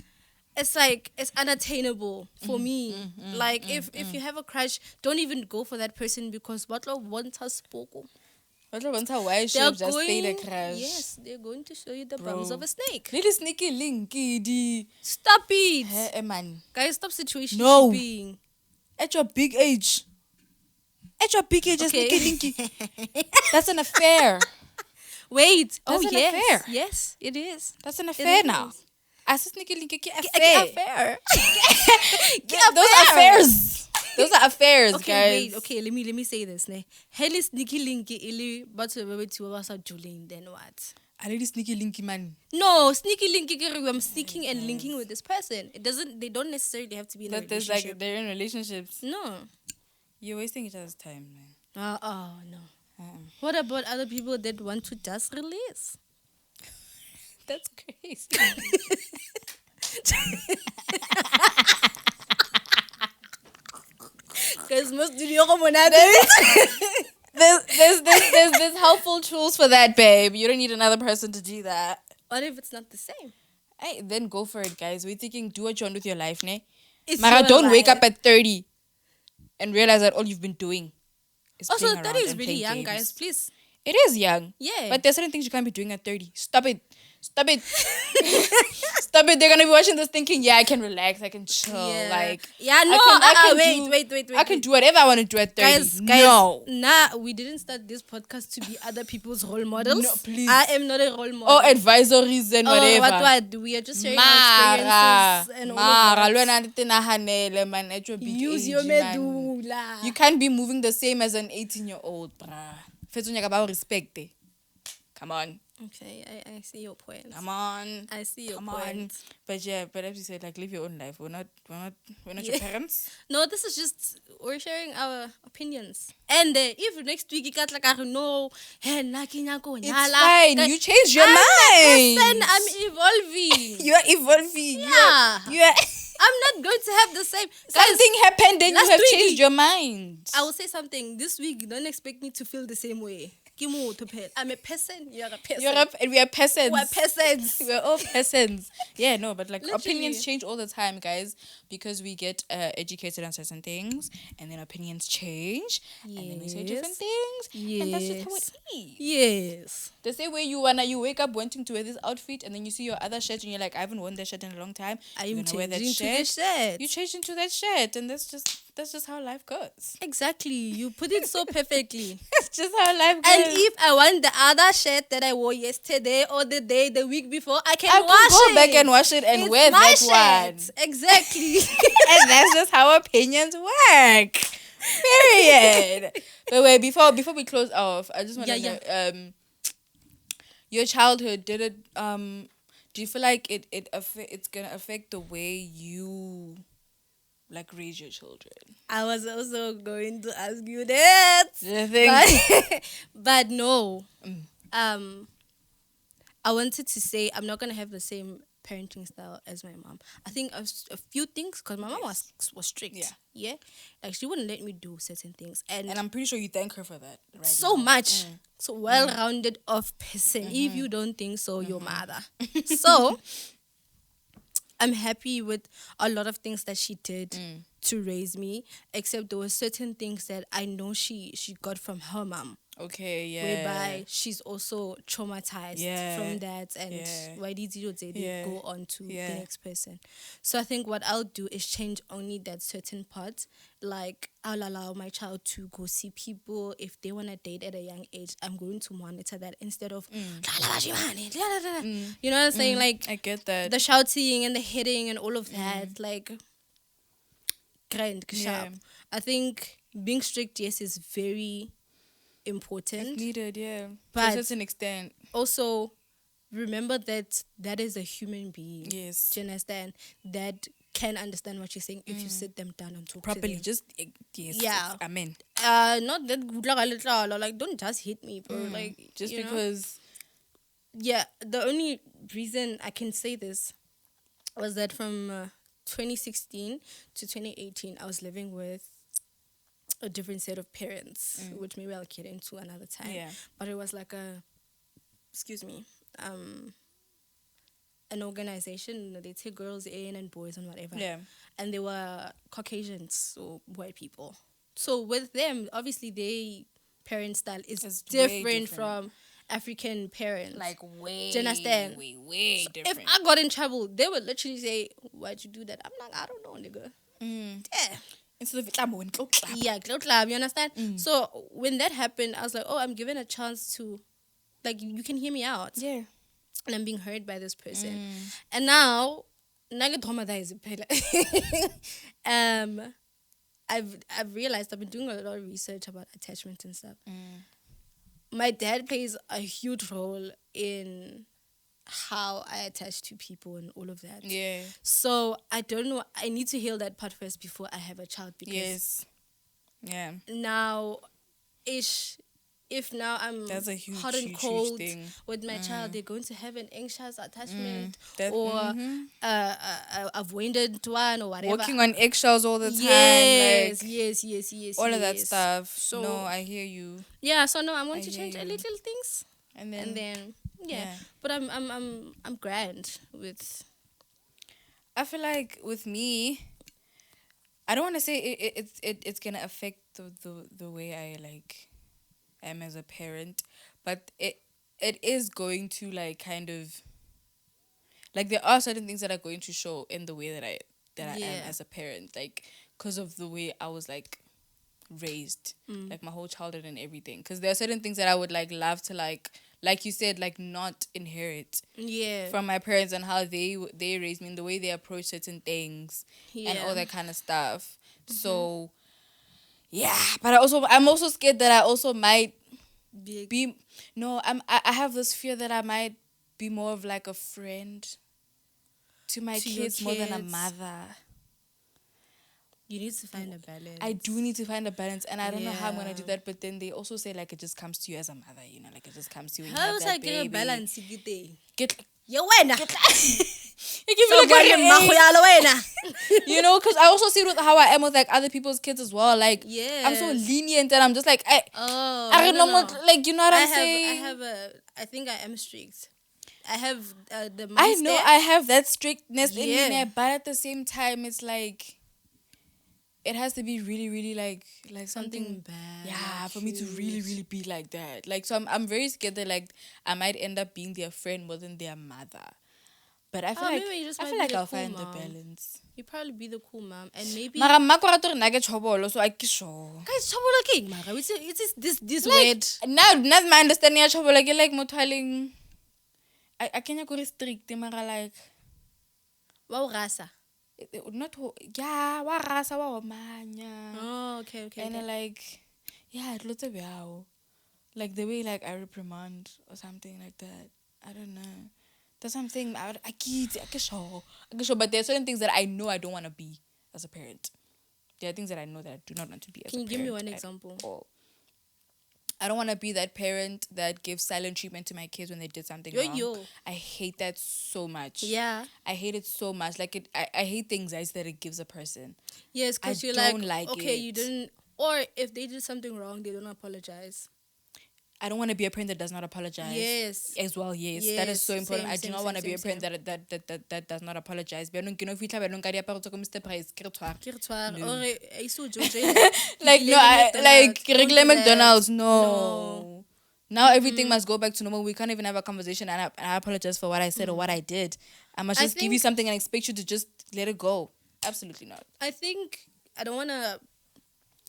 it's unattainable for me. If you have a crush, don't even go for that person because what wants us spoken. Why should have just stayed a crush? Yes, they're going to show you the bums of a snake. Little sneaky linky. Stop it. Hey, man. Guys, stop situation No. shipping. At your big age. Okay. Sneaky linky. That's an affair. Wait. That's an affair. Yes, it is. That's an affair now. Is. I said sneaky linky Affair. Those are affairs. Those are affairs, Okay, guys. wait. Okay, let me say this. Heli sneaky linky ili but Julian, then what? I really sneaky linky, man. No, sneaky linky. I'm sneaking and linking with this person. They don't necessarily have to be in a But there's relationship. like they're in relationships. No. You're wasting each other's time, man. No. What about other people that want to just release? That's crazy. Guys, there's helpful tools for that, babe. You don't need another person to do that. What if it's not the same? Hey, then go for it, guys. We're thinking, do what you want with your life, ne? Mara, don't wake up at 30 and realize that all you've been doing is also, playing 30 around is and really playing young, games. guys. Please. It is young. Yeah. But there's certain things you can't be doing at 30. Stop it. Stop it. Stop it. They're going to be watching this thinking, yeah, I can relax. I can chill. Yeah. Like, yeah, no. Wait. I can do whatever I want to do at 30. Guys, no. Nah, we didn't start this podcast to be other people's role models. No, please. I am not a role model. Or advisories and whatever. What? We are just sharing our experiences and all of that. Use your medulla. You can't be moving the same as an 18-year-old, bruh. Respect. Come on. Okay, I see your point. Come on. I see your Come point. on. But yeah, but as you said, like, live your own life. We're not your parents. No, this is just, we're sharing our opinions. And if next week you got like, I don't know, it's fine. You changed your mind. I'm evolving. You're evolving. Yeah. I'm not going to have the same. Something happened, then you have changed your mind. I will say something. This week, don't expect me to feel the same way. I'm a person. You're a person. We are peasants. We're peasants. We're all peasants. Yeah, no, but like Literally. opinions change all the time, guys, because we get educated on certain things, and then opinions change, and then we say different things, and that's just how it is. Yes. The same way you wake up wanting to wear this outfit, and then you see your other shirt, and you're like, I haven't worn that shirt in a long time. I'm gonna wear that shirt. You change into that shirt, and that's just how life goes. Exactly. You put it so perfectly. That's Just how life goes. And if I want the other shirt that I wore yesterday or the week before, I can I wash can it. go back and wash it and It's wear my that shirt. one. Exactly. And that's just how opinions work. Period. But wait, before we close off, I just want to know, your childhood, did it do you feel like it's gonna affect the way you like raise your children? I was also going to ask you that. You think? But no. I wanted to say I'm not gonna have the same parenting style as my mom. I think a few things because my mom was strict. Yeah, like she wouldn't let me do certain things, and I'm pretty sure you thank her for that. Right so now. much. So well-rounded of person. If you don't think so, your mother. So I'm happy with a lot of things that she did to raise me, except there were certain things that I know she got from her mom. Okay, yeah. Whereby she's also traumatized from that, and why did you say they go on to the next person? So I think what I'll do is change only that certain part. Like I'll allow my child to go see people if they want to date at a young age. I'm going to monitor that instead of you know what I'm saying? Like I get that. the shouting and the hitting and all of that. Like grand, sharp. I think being strict, yes, is very important. It's needed, yeah. But to a certain extent. Also, remember that is a human being. Yes. Do you understand? That can understand what you're saying if you sit them down and talk properly. to them. Just yes. Yeah. Amen. Not that like don't just hit me, bro. Like just because. Yeah. The only reason I can say this was that from 2016 to 2018, I was living with a different set of parents, which maybe I'll get into another time. Yeah. But it was like an organization. They take girls in and boys and whatever. Yeah. And they were Caucasians or white people. So with them, obviously, their parent style is different from African parents. Like way. Do you understand? Way different. If I got in trouble, they would literally say, "Why'd you do that?" I'm like, I don't know, nigga. Yeah. Instead of yeah, club, you understand? So when that happened, I was like, oh, I'm given a chance to, like, you can hear me out. Yeah. And I'm being heard by this person. And now, I've realized I've been doing a lot of research about attachment and stuff. My dad plays a huge role in how I attach to people and all of that. Yeah. So I don't know. I need to heal that part first before I have a child. Because now, if now I'm that's a huge, hot and huge, cold huge thing. with my child, they're going to have an anxious attachment or avoidant one or whatever. Walking on eggshells all the time. Yes, like, yes. all of that stuff. So, no, I hear you. Yeah, so no, I'm going to change a little things. And then yeah. But I'm grand with. I feel like with me, I don't want to say it's gonna affect the way I like am as a parent, but it is going to like kind of like there are certain things that are going to show in the way that I am as a parent, like because of the way I was like raised, like my whole childhood and everything. Because there are certain things that I would like love to like you said, like not inherit from my parents and how they raised me and the way they approach certain things and all that kind of stuff. So but I'm also scared that I also might be I have this fear that I might be more of like a friend to my kids more than a mother. You need to find a balance. I do need to find a balance, and I don't know how I'm gonna do that. But then they also say like it just comes to you as a mother, you know, like it just comes to you. How is that get a balance? Get you win. You know, because I also see it with how I am with like other people's kids as well. Like, I'm so lenient, and I'm just like I don't know, like you know what I'm saying. I think I am strict. I have the mindset. I know I have that strictness in me, but at the same time, it's like. It has to be really, really like something bad. Yeah, for me to really, really be like that. Like, so I'm very scared that like I might end up being their friend more than their mother. But I feel maybe you just I might feel be like the I'll cool find the mom. balance. You probably be the cool mom, and maybe. Mara mma ko rata gore nna ke tshobolo, so I ke sure. Guys, trouble king, Mara. It's this Like weird. now, not my understanding of tshobolo ke like motho I kenya go strict mara like Wow, rasa. not yeah, wa rasa wa omanya. Oh, okay. And like yeah, lots of yao. Like the way like I reprimand or something like that. I don't know. That's something I get sure. But there are certain things that I know I don't want to be as a parent. There are things that I know that I do not want to be as a Can you parent. give me one example? All. I don't want to be that parent that gives silent treatment to my kids when they did something wrong. I hate that so much. Yeah. I hate it so much. Like I hate the anxiety that it gives a person. Yes, because you're like okay, you didn't, or if they did something wrong, they don't apologize. I don't want to be a parent that does not apologize. Yes. As well, yes. That is so important. I do not want to be a parent that does not apologize. Like, no, like regular McDonald's, no. Now everything must go back to normal. We can't even have a conversation and I apologize for what I said or what I did. I must just give you something and expect you to just let it go. Absolutely not. I think I don't want to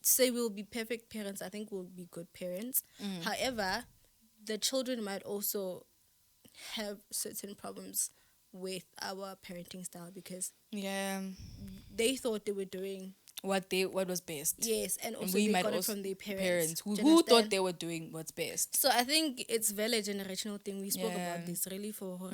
say we'll be perfect parents. I think we'll be good parents. However, the children might also have certain problems with our parenting style because they thought they were doing what was best. Yes, and also they got it from their parents who thought they were doing what's best. So I think it's very generational thing. We spoke about this really for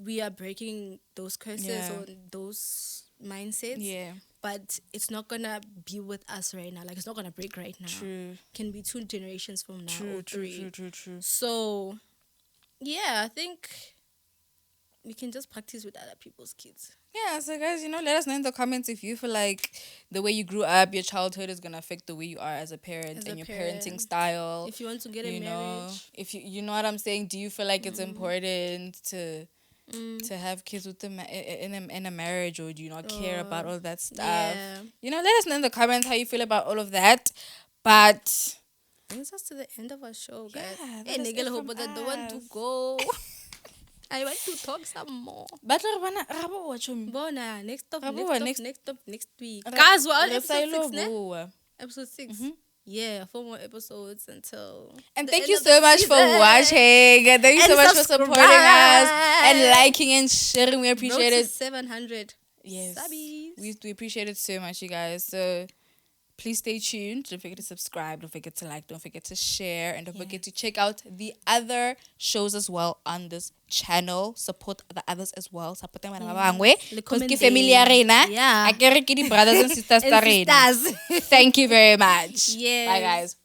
we are breaking those curses or those mindsets. Yeah. But it's not gonna be with us right now. Like it's not gonna break right now. True. Can be 2 generations from now. True. So yeah, I think we can just practice with other people's kids. Yeah, so guys, let us know in the comments if you feel like the way you grew up, your childhood is gonna affect the way you are as a parent and your parenting style. If you want to get a marriage. If you know what I'm saying, do you feel like it's important to have kids with them in a marriage, or do you not care about all that stuff? Yeah. Let us know in the comments how you feel about all of that. But brings us to the end of our show, guys. Hey, Nigel, hope that don't want to go. I want to talk some more. But next week. Guys, we're on episode 6 now. Episode 6. Yeah, 4 more episodes until. And thank you so much for watching. Thank you so much for supporting us and liking and sharing. We appreciate it. 700. Yes. We appreciate it so much, you guys. So please stay tuned. Don't forget to subscribe. Don't forget to like. Don't forget to share. And don't forget to check out the other shows as well on this channel. Support the others as well. Support them because ke family arena. Yeah. I care brothers and sisters. Thank you very much. Yes. Bye guys.